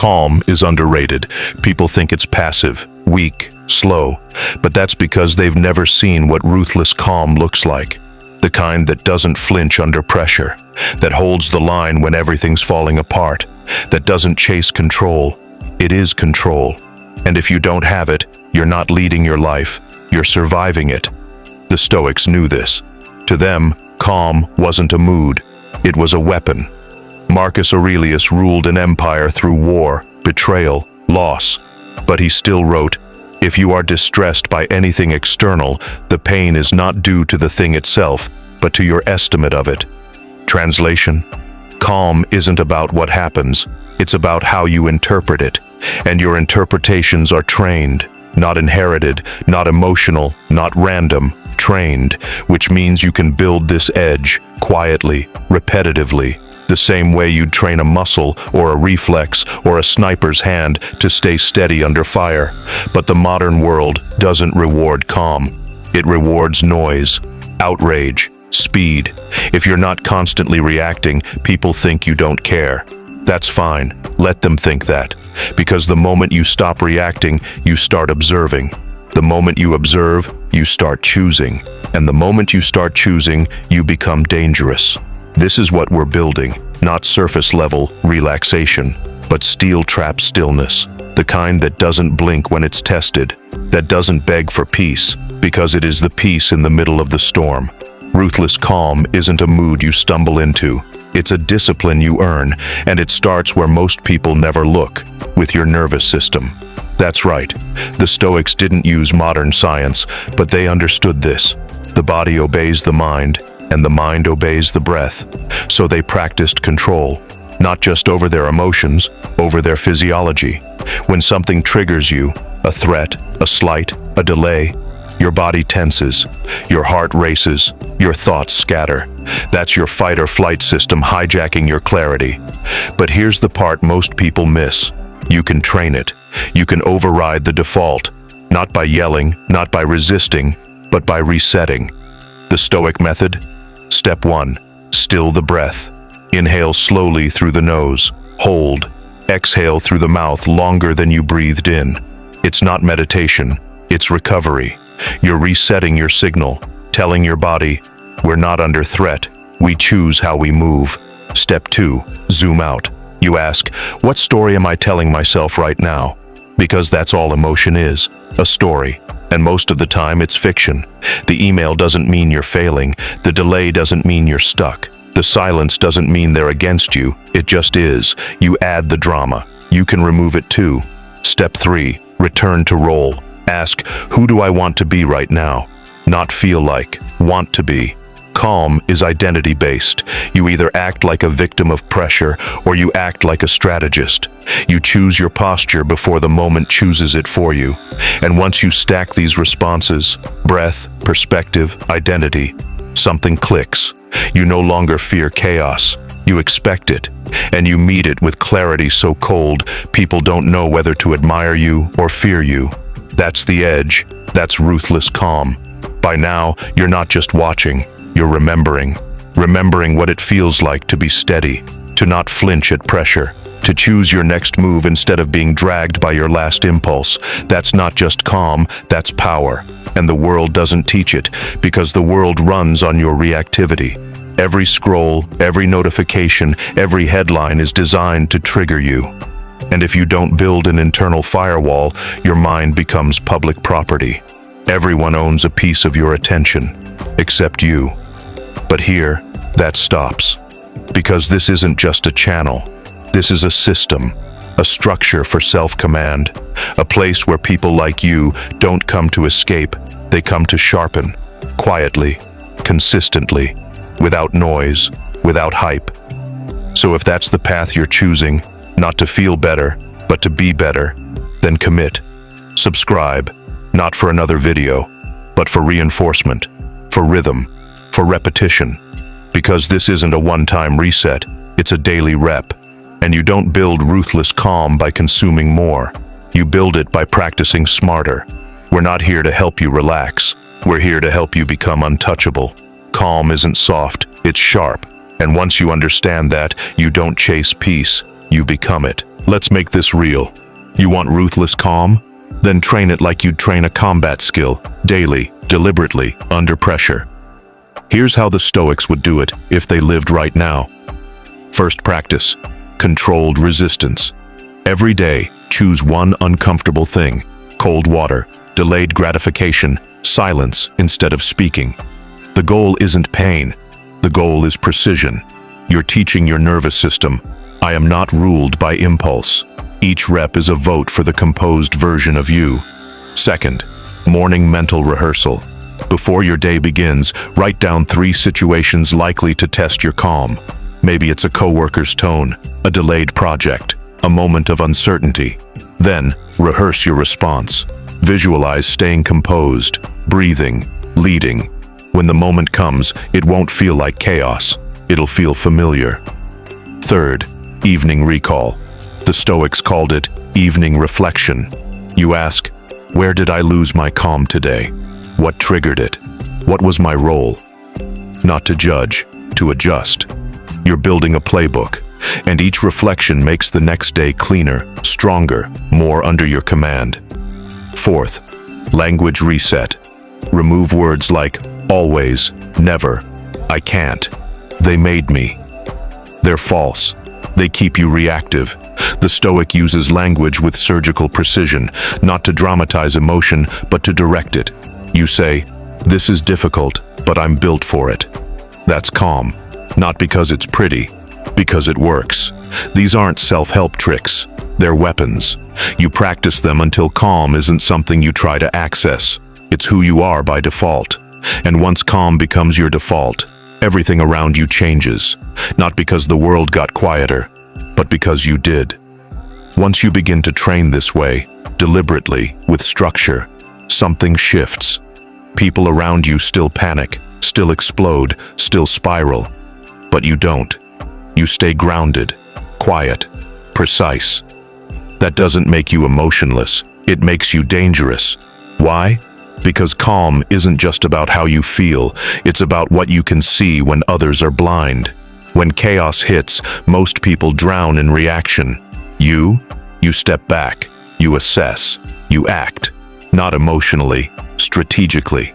Calm is underrated. People think it's passive, weak, slow, but that's because they've never seen what ruthless calm looks like. The kind that doesn't flinch under pressure, that holds the line when everything's falling apart, that doesn't chase control. It is control. And if you don't have it, you're not leading your life, you're surviving it. The Stoics knew this. To them, calm wasn't a mood, it was a weapon. Marcus Aurelius ruled an empire through war, betrayal, loss. But he still wrote, "If you are distressed by anything external, the pain is not due to the thing itself, but to your estimate of it." Translation: calm isn't about what happens, it's about how you interpret it. And your interpretations are trained, not inherited, not emotional, not random, trained, which means you can build this edge quietly, repetitively, the same way you'd train a muscle or a reflex or a sniper's hand to stay steady under fire. But the modern world doesn't reward calm. It rewards noise, outrage, speed. If you're not constantly reacting, people think you don't care. That's fine. Let them think that. Because the moment you stop reacting, you start observing. The moment you observe, you start choosing. And the moment you start choosing, you become dangerous. This is what we're building, not surface-level relaxation, but steel-trap stillness, the kind that doesn't blink when it's tested, that doesn't beg for peace, because it is the peace in the middle of the storm. Ruthless calm isn't a mood you stumble into. It's a discipline you earn, and it starts where most people never look, with your nervous system. That's right. The Stoics didn't use modern science, but they understood this. The body obeys the mind, and the mind obeys the breath. So they practiced control, not just over their emotions, over their physiology. When something triggers you, a threat, a slight, a delay, your body tenses, your heart races, your thoughts scatter. That's your fight or flight system hijacking your clarity. But here's the part most people miss. You can train it. You can override the default, not by yelling, not by resisting, but by resetting. The Stoic method? Step 1. Still the breath. Inhale slowly through the nose. Hold. Exhale through the mouth longer than you breathed in. It's not meditation. It's recovery. You're resetting your signal, telling your body, we're not under threat. We choose how we move. Step 2. Zoom out. You ask, what story am I telling myself right now? Because that's all emotion is, a story. And most of the time it's fiction. The email doesn't mean you're failing. The delay doesn't mean you're stuck. The silence doesn't mean they're against you. It just is. You add the drama. You can remove it too. Step 3. Return to role. Ask, who do I want to be right now? Not feel like, want to be. Calm is identity-based. You either act like a victim of pressure or you act like a strategist. You choose your posture before the moment chooses it for you. And once you stack these responses, breath, perspective, identity, something clicks. You no longer fear chaos. You expect it. And you meet it with clarity so cold, people don't know whether to admire you or fear you. That's the edge. That's ruthless calm. By now, you're not just watching. You're remembering. Remembering what it feels like to be steady, to not flinch at pressure, to choose your next move instead of being dragged by your last impulse. That's not just calm, that's power. And the world doesn't teach it, because the world runs on your reactivity. Every scroll, every notification, every headline is designed to trigger you. And if you don't build an internal firewall, your mind becomes public property. Everyone owns a piece of your attention, except you. But here, that stops. Because this isn't just a channel. This is a system, a structure for self-command, a place where people like you don't come to escape, they come to sharpen, quietly, consistently, without noise, without hype. So if that's the path you're choosing, not to feel better, but to be better, then commit. Subscribe, not for another video, but for reinforcement, for rhythm, for repetition. Because this isn't a one-time reset, it's a daily rep. And you don't build ruthless calm by consuming more. You build it by practicing smarter. We're not here to help you relax. We're here to help you become untouchable. Calm isn't soft, it's sharp. And once you understand that, you don't chase peace, you become it. Let's make this real. You want ruthless calm? Then train it like you'd train a combat skill, daily, deliberately, under pressure. Here's how the Stoics would do it if they lived right now. First practice, controlled resistance. Every day, choose one uncomfortable thing: cold water, delayed gratification, silence instead of speaking. The goal isn't pain. The goal is precision. You're teaching your nervous system, I am not ruled by impulse. Each rep is a vote for the composed version of you. Second, morning mental rehearsal. Before your day begins, write down 3 situations likely to test your calm. Maybe it's a coworker's tone, a delayed project, a moment of uncertainty. Then, rehearse your response. Visualize staying composed, breathing, leading. When the moment comes, it won't feel like chaos. It'll feel familiar. Third, evening recall. The Stoics called it evening reflection. You ask, where did I lose my calm today? What triggered it? What was my role? Not to judge, to adjust. You're building a playbook, and each reflection makes the next day cleaner, stronger, more under your command. Fourth, language reset. Remove words like always, never, I can't. They made me. They're false. They keep you reactive. The Stoic uses language with surgical precision, not to dramatize emotion, but to direct it. You say, this is difficult, but I'm built for it. That's calm. Not because it's pretty, because it works. These aren't self-help tricks. They're weapons. You practice them until calm isn't something you try to access. It's who you are by default. And once calm becomes your default, everything around you changes. Not because the world got quieter, but because you did. Once you begin to train this way, deliberately, with structure, something shifts. People around you still panic, still explode, still spiral. But you don't. You stay grounded, quiet, precise. That doesn't make you emotionless. It makes you dangerous. Why? Because calm isn't just about how you feel. It's about what you can see when others are blind. When chaos hits, most people drown in reaction. You step back. You assess. You act. Not emotionally, strategically.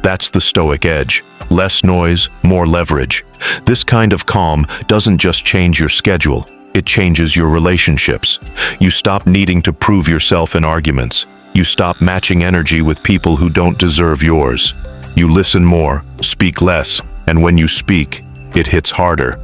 That's the Stoic edge. Less noise, more leverage. This kind of calm doesn't just change your schedule, it changes your relationships. You stop needing to prove yourself in arguments. You stop matching energy with people who don't deserve yours. You listen more, speak less, and when you speak, it hits harder.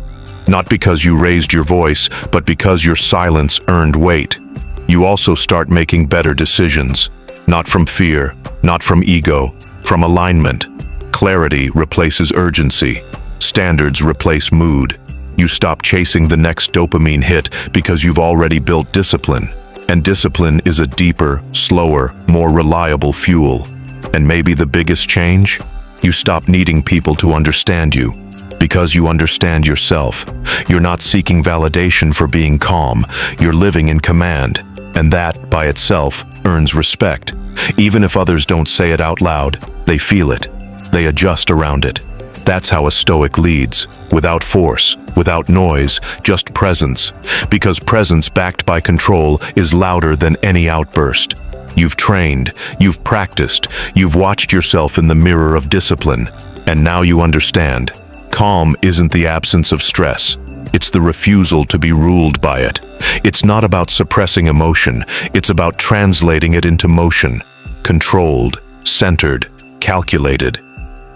Not because you raised your voice, but because your silence earned weight. You also start making better decisions. Not from fear, not from ego, from alignment. Clarity replaces urgency. Standards replace mood. You stop chasing the next dopamine hit because you've already built discipline. And discipline is a deeper, slower, more reliable fuel. And maybe the biggest change? You stop needing people to understand you. Because you understand yourself. You're not seeking validation for being calm. You're living in command. And that, by itself, earns respect. Even if others don't say it out loud, they feel it. They adjust around it. That's how a Stoic leads. Without force, without noise, just presence. Because presence backed by control is louder than any outburst. You've trained, you've practiced, you've watched yourself in the mirror of discipline. And now you understand. Calm isn't the absence of stress. It's the refusal to be ruled by it. It's not about suppressing emotion. It's about translating it into motion. Controlled, centered, calculated.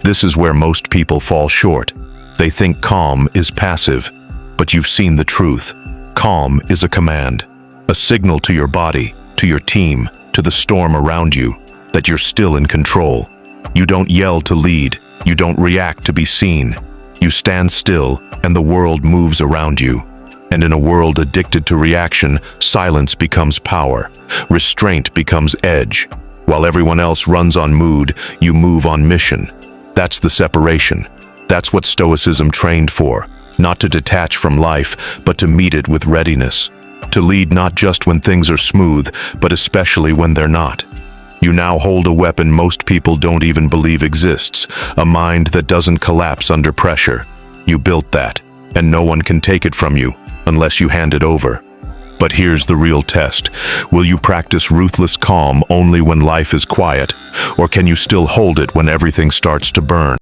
This is where most people fall short. They think calm is passive, but you've seen the truth. Calm is a command, a signal to your body, to your team, to the storm around you, that you're still in control. You don't yell to lead. You don't react to be seen. You stand still, and the world moves around you. And in a world addicted to reaction, silence becomes power. Restraint becomes edge. While everyone else runs on mood, you move on mission. That's the separation. That's what Stoicism trained for. Not to detach from life, but to meet it with readiness. To lead not just when things are smooth, but especially when they're not. You now hold a weapon most people don't even believe exists, a mind that doesn't collapse under pressure. You built that, and no one can take it from you unless you hand it over. But here's the real test. Will you practice ruthless calm only when life is quiet? Or can you still hold it when everything starts to burn?